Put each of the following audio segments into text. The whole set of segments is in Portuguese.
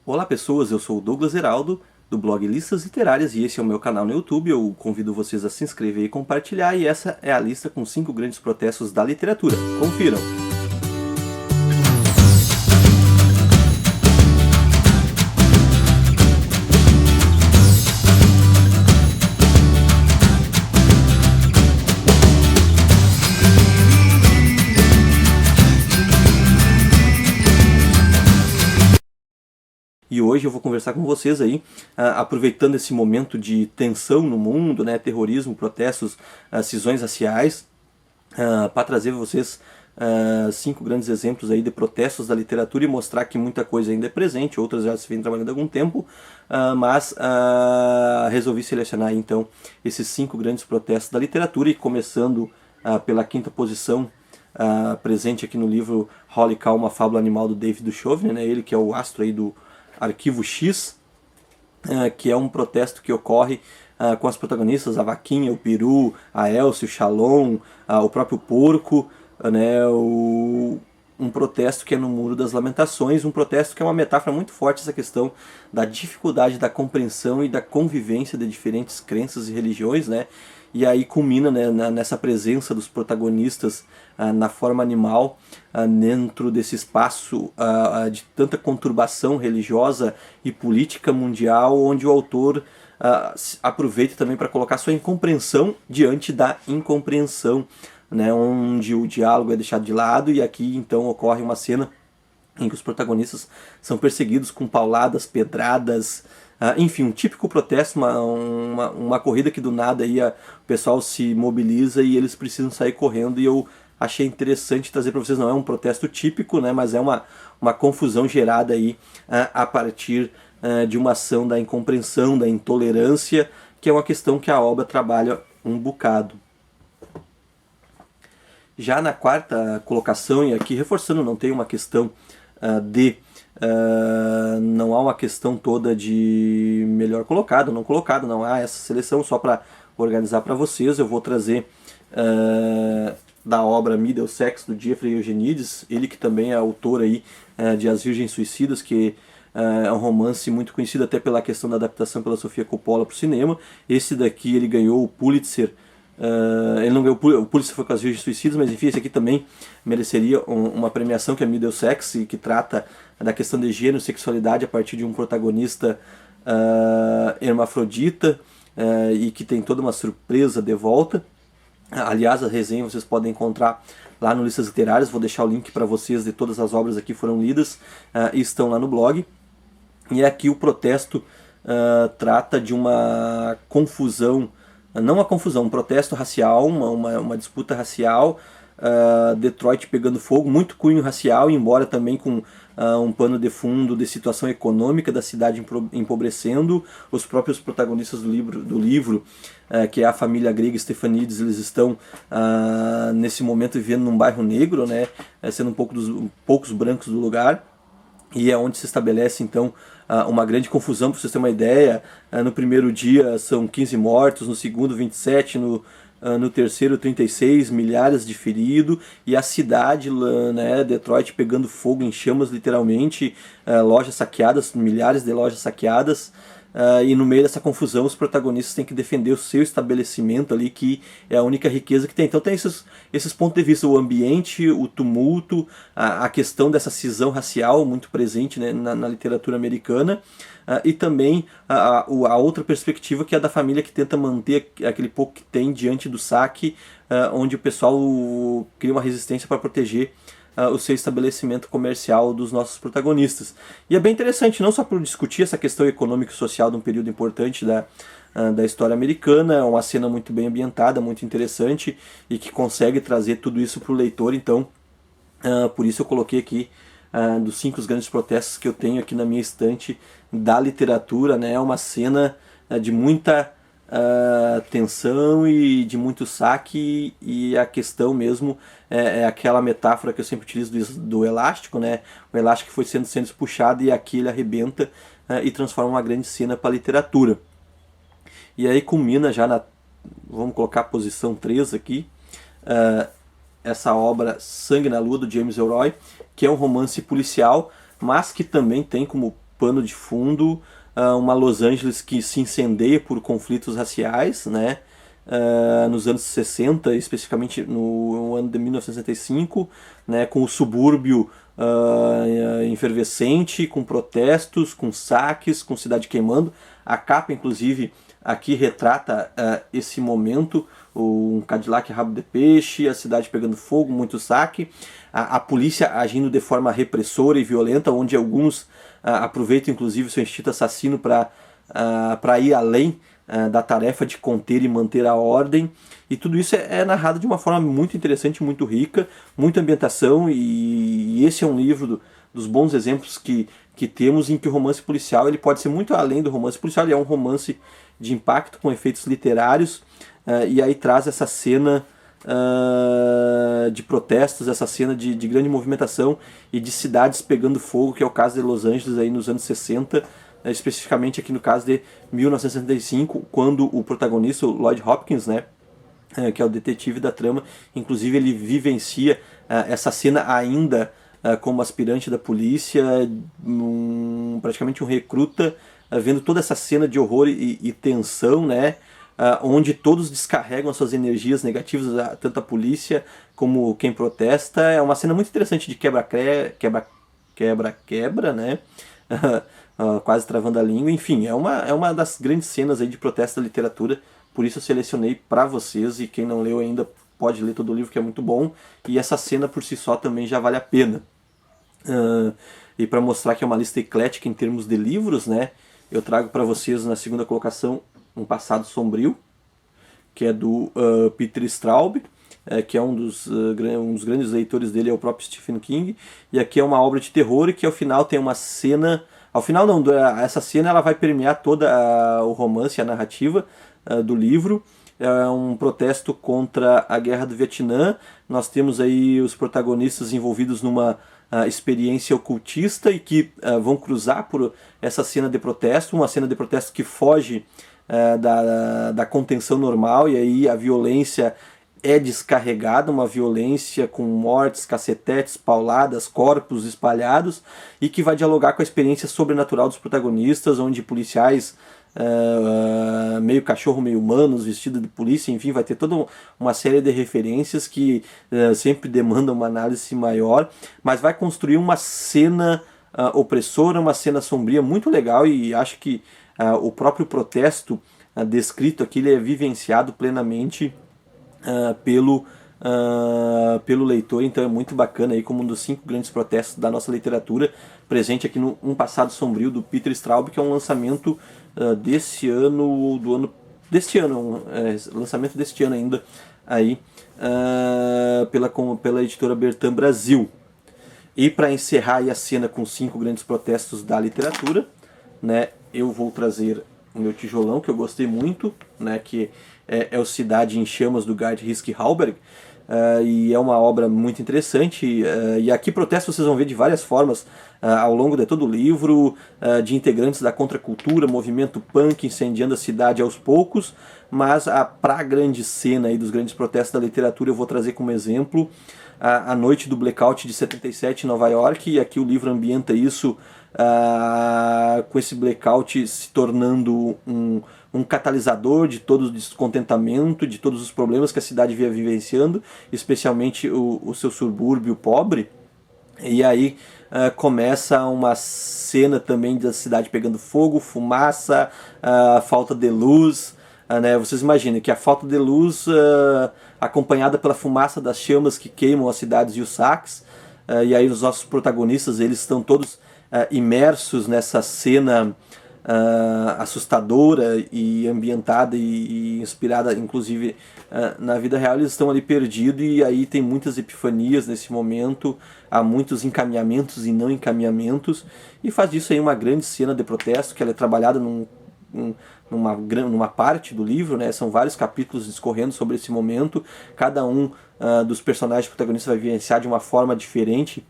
Olá pessoas, eu sou o Douglas Heraldo, do blog Listas Literárias, e esse é o meu canal no YouTube. Eu convido vocês a se inscrever e compartilhar, e essa é a lista com 5 grandes protestos da literatura. Confiram! E hoje eu vou conversar com vocês aí, aproveitando esse momento de tensão no mundo, né, terrorismo, protestos, cisões raciais, para trazer para vocês 5 grandes exemplos aí de protestos da literatura e mostrar que muita coisa ainda é presente, outras já se vem trabalhando há algum tempo, mas resolvi selecionar então esses 5 grandes protestos da literatura, e começando pela quinta posição, presente aqui no livro Holly Cow, uma fábula animal, do David Duchovny, né, ele que é o astro aí do Arquivo X, que é um protesto que ocorre com as protagonistas, a vaquinha, o peru, a Elsie, o Shalom, o próprio porco, né, um protesto que é no Muro das Lamentações, um protesto que é uma metáfora muito forte, essa questão da dificuldade da compreensão e da convivência de diferentes crenças e religiões, né, e aí culmina, né, nessa presença dos protagonistas na forma animal, dentro desse espaço de tanta conturbação religiosa e política mundial, onde o autor aproveita também para colocar sua incompreensão diante da incompreensão, né, onde o diálogo é deixado de lado, e aqui então ocorre uma cena em que os protagonistas são perseguidos com pauladas, pedradas, enfim, um típico protesto, uma corrida que do nada aí o pessoal se mobiliza e eles precisam sair correndo, e eu achei interessante trazer para vocês. Não é um protesto típico, né, mas é uma confusão gerada aí a partir de uma ação da incompreensão, da intolerância, que é uma questão que a obra trabalha um bocado. Já na quarta colocação, e aqui reforçando, não tem uma questão não há uma questão toda de melhor colocado, não colocado, não há essa seleção, só para organizar para vocês. Eu vou trazer da obra Middlesex, do Jeffrey Eugenides, ele que também é autor aí, de As Virgens Suicidas, que é um romance muito conhecido até pela questão da adaptação pela Sofia Coppola para o cinema. Esse daqui ele ganhou o Pulitzer. Ele não ganhou o Pulitzer, foi com As Virgens Suicidas, mas enfim, esse aqui também mereceria uma premiação, que é Middlesex, que trata da questão de gênero e sexualidade a partir de um protagonista hermafrodita, e que tem toda uma surpresa de volta. Aliás, a resenha vocês podem encontrar lá no Listas Literárias, vou deixar o link para vocês de todas as obras aqui foram lidas e estão lá no blog. E aqui o protesto trata de uma confusão, não uma confusão, um protesto racial, uma disputa racial, Detroit pegando fogo, muito cunho racial, embora também com um pano de fundo de situação econômica da cidade empobrecendo. Os próprios protagonistas do livro, que é a família grega Stefanides, eles estão nesse momento vivendo num bairro negro, né, sendo poucos brancos do lugar, e é onde se estabelece então uma grande confusão. Para vocês terem uma ideia, no primeiro dia são 15 mortos, no segundo 27, no terceiro 36, milhares de feridos, e a cidade, né, Detroit pegando fogo, em chamas literalmente, lojas saqueadas, milhares de lojas saqueadas, e no meio dessa confusão os protagonistas têm que defender o seu estabelecimento ali, que é a única riqueza que tem. Então tem esses pontos de vista, o ambiente, o tumulto, a questão dessa cisão racial muito presente, né, na literatura americana, e também a outra perspectiva, que é a da família que tenta manter aquele pouco que tem diante do saque, onde o pessoal cria uma resistência para proteger o seu estabelecimento comercial dos nossos protagonistas. E é bem interessante, não só por discutir essa questão econômica e social de um período importante da história americana, é uma cena muito bem ambientada, muito interessante, e que consegue trazer tudo isso para o leitor. Então, por isso eu coloquei aqui dos 5 grandes protestos que eu tenho aqui na minha estante da literatura, né? É uma cena de muita tensão e de muito saque, e a questão mesmo é aquela metáfora que eu sempre utilizo do elástico, né? O elástico que foi sendo puxado, e aqui ele arrebenta e transforma uma grande cena para a literatura. E aí culmina já vamos colocar a posição 3 aqui, essa obra Sangue na Lua, do James Ellroy, que é um romance policial, mas que também tem como pano de fundo uma Los Angeles que se incendeia por conflitos raciais, né? Nos anos 60, especificamente no ano de 1965, né, com o subúrbio efervescente, com protestos, com saques, com cidade queimando. A capa, inclusive, aqui retrata esse momento, um Cadillac rabo de peixe, a cidade pegando fogo, muito saque, a polícia agindo de forma repressora e violenta, onde alguns aproveitam inclusive o seu instinto assassino para ir além da tarefa de conter e manter a ordem. E tudo isso é narrado de uma forma muito interessante, muito rica, muita ambientação, e esse é um livro dos bons exemplos que temos em que o romance policial ele pode ser muito além do romance policial, ele é um romance de impacto com efeitos literários, e aí traz essa cena de protestos, essa cena de grande movimentação e de cidades pegando fogo, que é o caso de Los Angeles aí nos anos 60, especificamente aqui no caso de 1965, quando o protagonista, o Lloyd Hopkins, né, que é o detetive da trama, inclusive ele vivencia essa cena ainda como aspirante da polícia, praticamente um recruta, vendo toda essa cena de horror e tensão, né, onde todos descarregam as suas energias negativas, tanto a polícia como quem protesta. É uma cena muito interessante de quebra-quebra, né? Quase travando a língua. Enfim, é uma das grandes cenas aí de protesto da literatura, por isso eu selecionei para vocês, e quem não leu ainda pode ler todo o livro, que é muito bom, e essa cena por si só também já vale a pena. E para mostrar que é uma lista eclética em termos de livros, né, eu trago para vocês na segunda colocação Um Passado Sombrio, que é do Peter Straub, que é um dos grandes leitores dele, é o próprio Stephen King, e aqui é uma obra de terror, e que ao final tem uma cena, ao final não, essa cena ela vai permear toda o romance, a narrativa do livro. É um protesto contra a guerra do Vietnã. Nós temos aí os protagonistas envolvidos numa experiência ocultista e que vão cruzar por essa cena de protesto, uma cena de protesto que foge da contenção normal, e aí a violência é descarregada, uma violência com mortes, cacetetes, pauladas, corpos espalhados, e que vai dialogar com a experiência sobrenatural dos protagonistas, onde policiais meio cachorro, meio humanos, vestidos de polícia, enfim, vai ter toda uma série de referências que sempre demandam uma análise maior, mas vai construir uma cena opressora, uma cena sombria muito legal, e acho que o próprio protesto descrito aqui ele é vivenciado plenamente pelo leitor, então é muito bacana aí, como um dos 5 grandes protestos da nossa literatura, presente aqui no Um Passado Sombrio, do Peter Straub, que é um lançamento lançamento deste ano ainda, aí, pela editora Bertrand Brasil. E para encerrar aí a cena com 5 grandes protestos da literatura, né, eu vou trazer o meu tijolão, que eu gostei muito, né, que é o Cidade em Chamas, do Gerd Riske-Hallberg, e é uma obra muito interessante, e aqui protestos vocês vão ver de várias formas ao longo de todo o livro, de integrantes da contracultura, movimento punk incendiando a cidade aos poucos, mas para a grande cena aí dos grandes protestos da literatura eu vou trazer como exemplo a noite do blackout de 77 em Nova York, e aqui o livro ambienta isso com esse blackout se tornando um catalisador de todo o descontentamento, de todos os problemas que a cidade vinha vivenciando, especialmente o seu subúrbio pobre. E aí começa uma cena também da cidade pegando fogo, fumaça, falta de luz, né? Vocês imaginem que a falta de luz acompanhada pela fumaça das chamas que queimam as cidades e os saques, e aí os nossos protagonistas eles estão todos imersos nessa cena assustadora e ambientada e inspirada inclusive na vida real. Eles estão ali perdidos, e aí tem muitas epifanias nesse momento, há muitos encaminhamentos e não encaminhamentos, e faz disso aí uma grande cena de protesto, que ela é trabalhada numa parte do livro, né? São vários capítulos discorrendo sobre esse momento, cada um dos personagens protagonistas vai vivenciar de uma forma diferente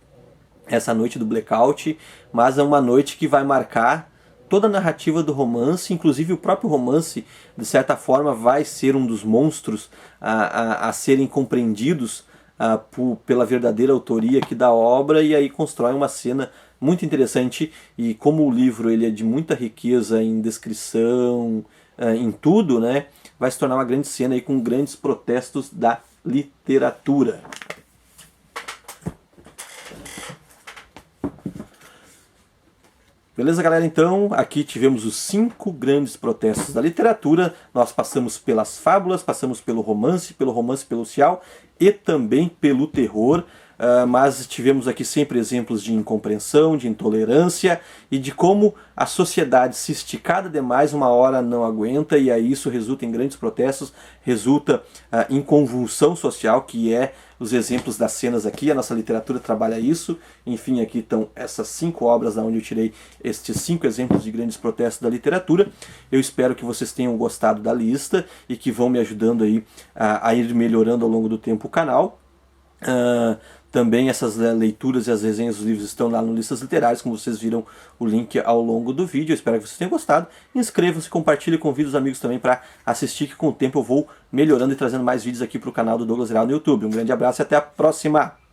essa noite do blackout, mas é uma noite que vai marcar toda a narrativa do romance, inclusive o próprio romance, de certa forma, vai ser um dos monstros a serem compreendidos pela verdadeira autoria aqui da obra, e aí constrói uma cena muito interessante, e como o livro ele é de muita riqueza em descrição, em tudo, né, vai se tornar uma grande cena aí com grandes protestos da literatura. Beleza, galera? Então, aqui tivemos os 5 grandes protestos da literatura. Nós passamos pelas fábulas, passamos pelo romance policial e também pelo terror. Mas tivemos aqui sempre exemplos de incompreensão, de intolerância e de como a sociedade, se esticada demais, uma hora não aguenta, e aí isso resulta em grandes protestos, resulta em convulsão social, que é os exemplos das cenas aqui. A nossa literatura trabalha isso. Enfim, aqui estão essas 5 obras da onde eu tirei estes 5 exemplos de grandes protestos da literatura. Eu espero que vocês tenham gostado da lista e que vão me ajudando aí a ir melhorando ao longo do tempo o canal. Também essas leituras e as resenhas dos livros estão lá no Listas Literárias, como vocês viram o link ao longo do vídeo. Eu espero que vocês tenham gostado. Inscrevam-se, compartilhem, convidem os amigos também para assistir, que com o tempo eu vou melhorando e trazendo mais vídeos aqui para o canal do Douglas Heraldo no YouTube. Um grande abraço e até a próxima!